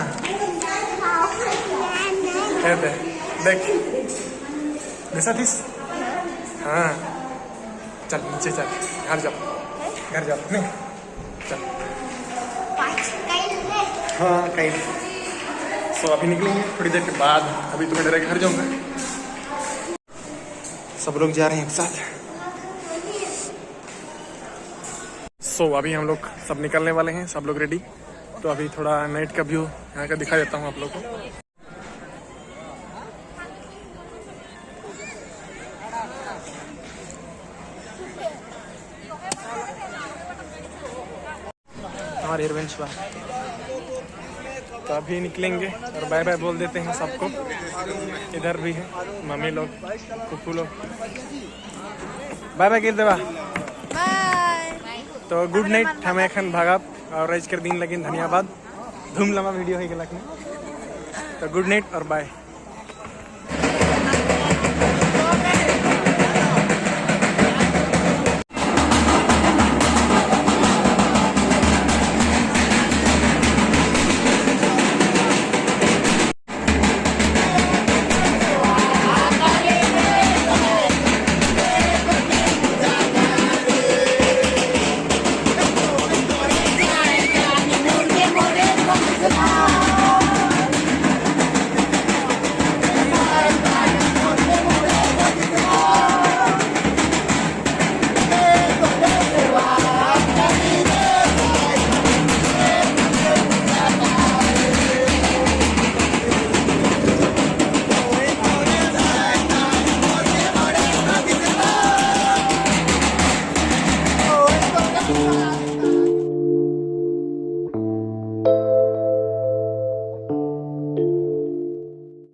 देख दिशा दिस, हाँ चल नीचे चल, घर जाओ नहीं चल, हाँ कहीं। सो अभी निकलेंगे थोड़ी देर के बाद। अभी तो मैं डायरेक्ट घर जाऊंगा। सब लोग जा रहे हैं एक साथ। सो अभी हम लोग सब निकलने वाले हैं, सब लोग रेडी। तो अभी थोड़ा नाइट का व्यू यहाँ का दिखा देता हूँ आप लोग को। हमारे एयरवेंच बा तो अभी निकलेंगे और बाय बाय बोल देते हैं सबको। इधर भी है मम्मी लोग, कुकू लोग। बाय बाय कर देवा। तो गुड नाइट। हमें एखन भागब और राइज कर दिन लगिन। धन्यवाद। धूम लम्बा वीडियो हो गया। तो गुड नाइट और बाय।